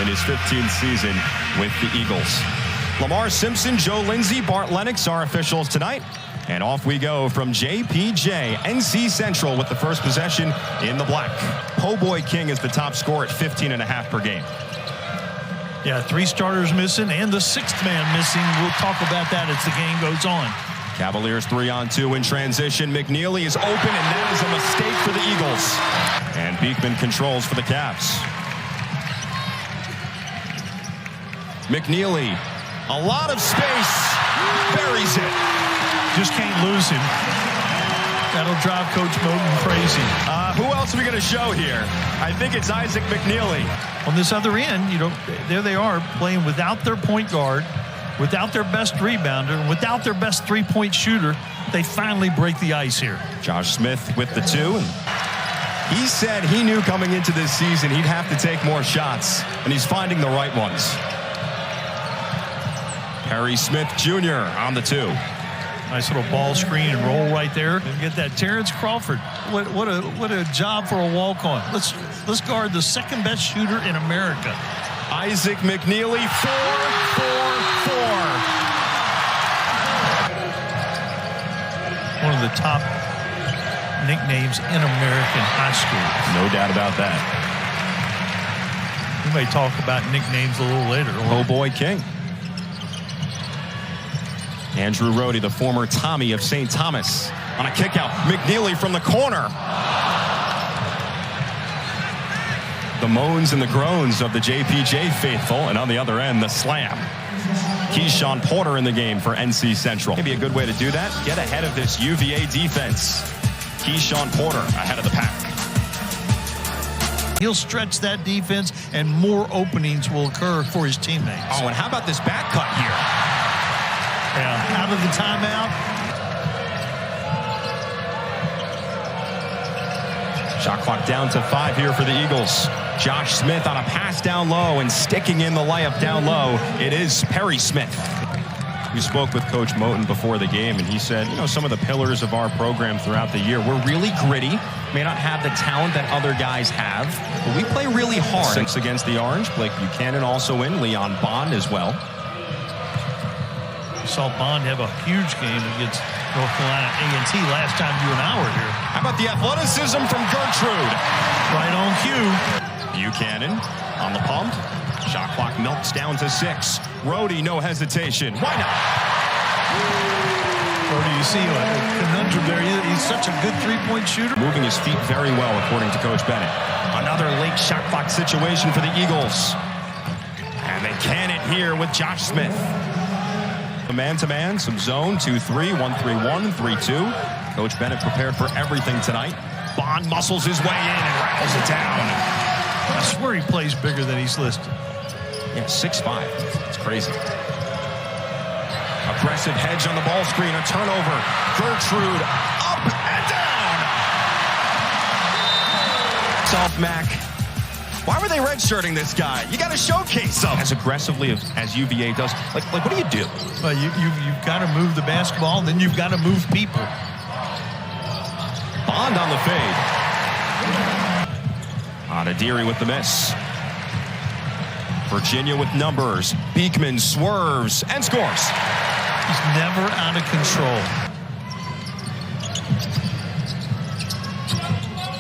in his 15th season with the Eagles. Lamar Simpson, Joe Lindsay, Bart Lennox are officials tonight. And off we go from JPJ. NC Central with the first possession in the black. Po' Boy King is the top scorer at 15.5 per game. Yeah, 3 starters missing and the 6th man missing. We'll talk about that as the game goes on. Cavaliers 3-on-2 in transition. McKneely is open, and that is a mistake for the Eagles. And Beekman controls for the Cavs. McKneely, a lot of space, buries it. Just can't lose him. That'll drive Coach Moten crazy. Who else are we going to show here? I think it's Isaac McKneely. On this other end, you know, there they are playing without their point guard, without their best rebounder, and without their best three-point shooter. They finally break the ice here. Josh Smith with the 2. And he said he knew coming into this season he'd have to take more shots, and he's finding the right ones. Perry Smith Jr. on the 2. Nice little ball screen and roll right there. And get that Terrence Crawford. What a job for a walk-on. Let's guard the second best shooter in America. Isaac McKneely, 4-4-4. One of the top nicknames in American high school. No doubt about that. We may talk about nicknames a little later. Po' Boy King. Andrew Rohde, the former Tommy of St. Thomas, on a kick out. McKneely from the corner. The moans and the groans of the JPJ faithful, and on the other end, the slam. Keyshawn Porter in the game for NC Central. Maybe a good way to do that, get ahead of this UVA defense. Keyshawn Porter ahead of the pack. He'll stretch that defense, and more openings will occur for his teammates. Oh, and how about this back cut here? Yeah, out of the timeout. Shot clock down to 5 here for the Eagles. Josh Smith on a pass down low and sticking in the layup down low. It is Perry Smith. We spoke with Coach Moten before the game, and he said, you know, some of the pillars of our program throughout the year, we're really gritty. May not have the talent that other guys have, but we play really hard. 6 against the Orange. Blake Buchanan also in. Leon Bond as well. We saw Bond have a huge game against North Carolina A&T last time you and I were here. How about the athleticism from Gertrude? Right on cue. Buchanan on the pump. Shot clock melts down to 6. Rohde, no hesitation. Why not? Rohde, you see a conundrum there. He's such a good three-point shooter. Moving his feet very well, according to Coach Bennett. Another late shot clock situation for the Eagles. And they can it here with Josh Smith. Man-to-man, some zone, 2-3, 1-3-1, 3-2. Coach Bennett prepared for everything tonight. Bond muscles his way in and rattles it down. I swear he plays bigger than he's listed. Yeah, 6'5". It's crazy. Aggressive hedge on the ball screen, a turnover. Gertrude up and down. Soft Mac. Why were they redshirting this guy? You got to showcase him. As aggressively as UVA does. Like what do you do? Well, you've got to move the basketball, and then you've got to move people. Bond on the fade. Adiri with the miss. Virginia with numbers. Beekman swerves and scores. He's never out of control.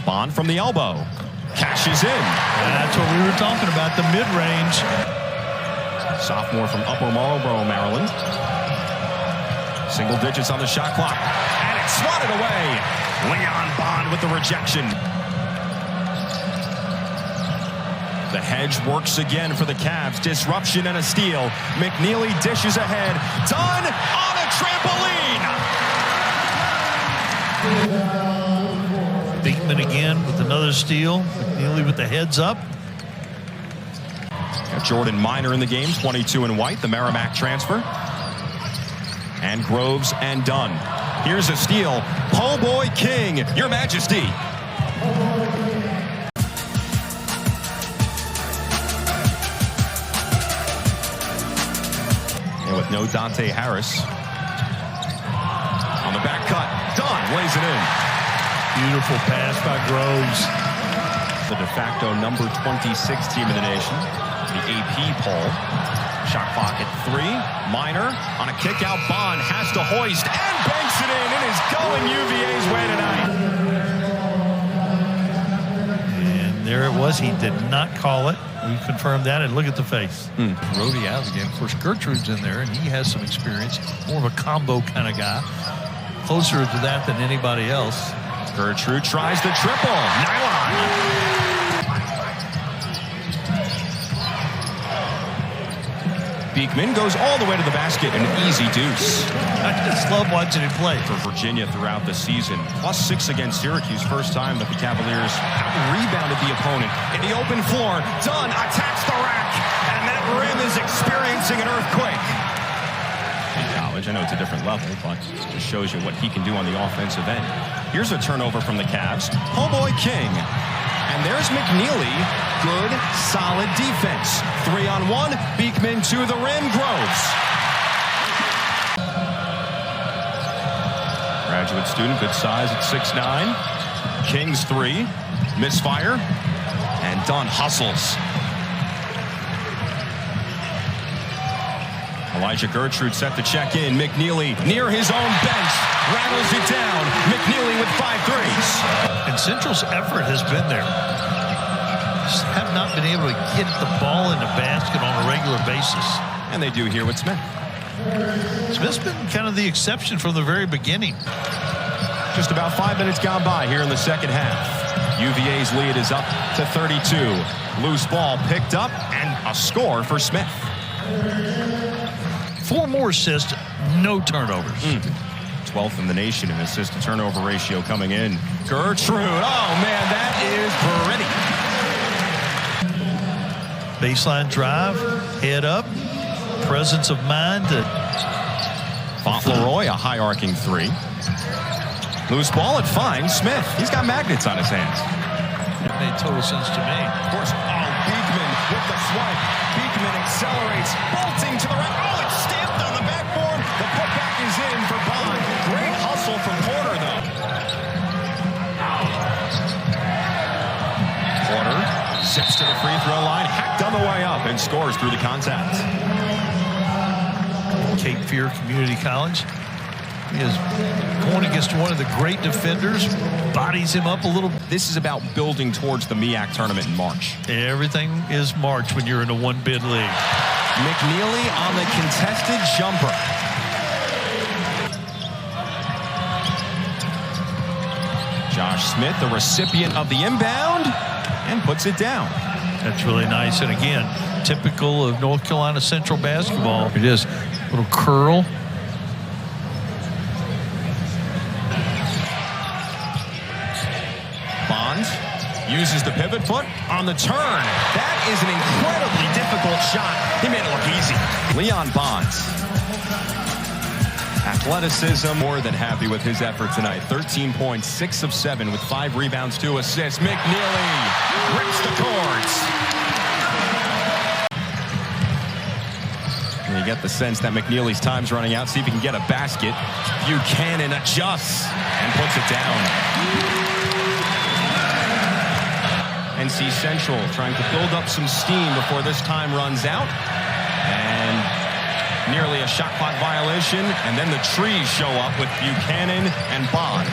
Bond from the elbow. Cashes in. That's what we were talking about, the mid-range. Sophomore from Upper Marlboro, Maryland. Single digits on the shot clock. And it's swatted away. Leon Bond with the rejection. The hedge works again for the Cavs. Disruption and a steal. McKneely dishes ahead. Done on a trampoline. Beekman again with another steal. McKneely with the heads up. Got Jordan Minor in the game, 22 in white, the Merrimack transfer. And Groves and Dunn. Here's a steal. Po' Boy King, Your Majesty. And with no Dante Harris. On the back cut, Dunn lays it in. Beautiful pass by Groves. The de facto number 26 team in the nation. to the AP poll. Shot clock at 3. Minor on a kick out. Bond has to hoist and banks it in. It is going UVA's way tonight. And there it was. He did not call it. We confirmed that, and look at the face. Rody out again. Of course, Gertrude's in there, and he has some experience. More of a combo kind of guy. Closer to that than anybody else. Gertrude tries the triple. Nylon. Beekman goes all the way to the basket, an easy deuce. I just love watching him play. For Virginia throughout the season, +6 against Syracuse, first time that the Cavaliers out-rebounded the opponent. In the open floor, Dunn attacks the rack, and that rim is experiencing an earthquake. In college, I know it's a different level, but it just shows you what he can do on the offensive end. Here's a turnover from the Cavs. Homeboy King. And there's McKneely. Good, solid defense. 3-on-1. Beekman to the rim. Groves. Graduate student, good size at 6'9". King's 3. Misfire. And Dunn hustles. Elijah Gertrude set to check in. McKneely near his own bench. Rattles it down. McKneely with 5 threes. And Central's effort has been there. Just have not been able to get the ball in the basket on a regular basis. And they do here with Smith. Smith's been kind of the exception from the very beginning. Just about 5 minutes gone by here in the second half. UVA's lead is up to 32. Loose ball picked up and a score for Smith. 4 more assists, no turnovers. 12th in the nation in assist-to-turnover ratio coming in. Gertrude, oh man, that is pretty. Baseline drive, head up, presence of mind. Fauntleroy, a high-arcing 3. Loose ball, it finds Smith. He's got magnets on his hands. It made total sense to me. Of course, Beekman with the swipe. Beekman accelerates, bolting to the right. Oh, it's stamped on the backboard. The putback is in for Bond. Great hustle from Porter, though. Porter zips to the free throw line, hacked on the way up, and scores through the contact. Cape Fear Community College. He is going against one of the great defenders, bodies him up a little. This is about building towards the MEAC tournament in March. Everything is March when you're in a one-bid league. McKneely on the contested jumper. Josh Smith, the recipient of the inbound, and puts it down. That's really nice. And again, typical of North Carolina Central basketball. It is a little curl. Bond uses the pivot foot on the turn. That is an incredibly difficult shot. He made it look easy. Leon Bond. Athleticism, more than happy with his effort tonight. 13 points, 6 of 7 with 5 rebounds, 2 assists. McKneely rips the cords. And you get the sense that McKneely's time's running out. See if he can get a basket. Buchanan adjusts and puts it down. NC Central trying to build up some steam before this time runs out. And nearly a shot clock violation. And then the trees show up with Buchanan and Bond.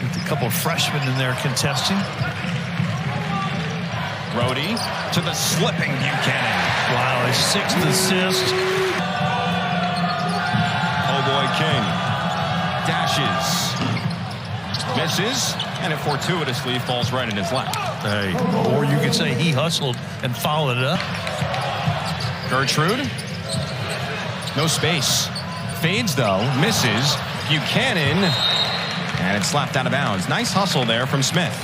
With a couple of freshmen in there contesting. Rody to the slipping Buchanan. Wow, his 6th assist. Oh boy, King. Dashes. Misses. And it fortuitously falls right in his lap. Hey, or you could say he hustled and followed it up. Gertrude. No space. Fades, though. Misses. Buchanan. And it's slapped out of bounds. Nice hustle there from Smith.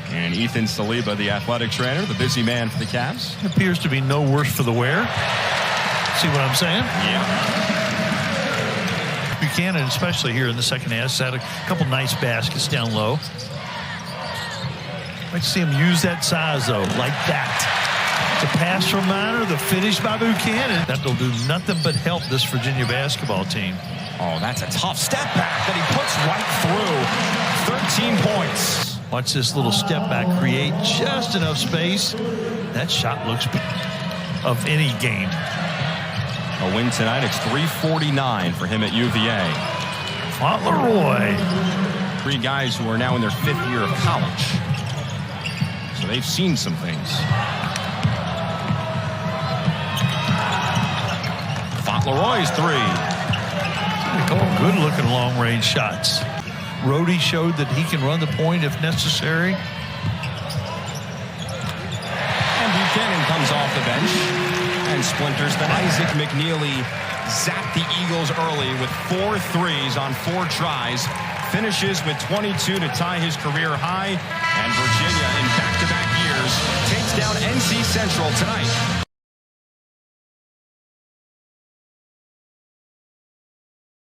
And Ethan Saliba, the athletic trainer, the busy man for the Cavs. It appears to be no worse for the wear. See what I'm saying? Yeah. Buchanan, especially here in the second half, had a couple nice baskets down low. I'd like to see him use that size, though, like that. The pass from Minor, the finish by Buchanan. That'll do nothing but help this Virginia basketball team. Oh, that's a tough step back that he puts right through. 13 points. Watch this little step back create just enough space. That shot looks of any game. A win tonight, it's 349 for him at UVA. Fauntleroy. 3 guys who are now in their 5th year of college. So they've seen some things. Fauntleroy's 3. Good looking long range shots. Rhodey showed that he can run the point if necessary. And Buchanan comes off the bench and splinters the night. Isaac McKneely zapped the Eagles early with 4 threes on 4 tries. Finishes with 22 to tie his career high. And Virginia, in back-to-back years, takes down NC Central tonight.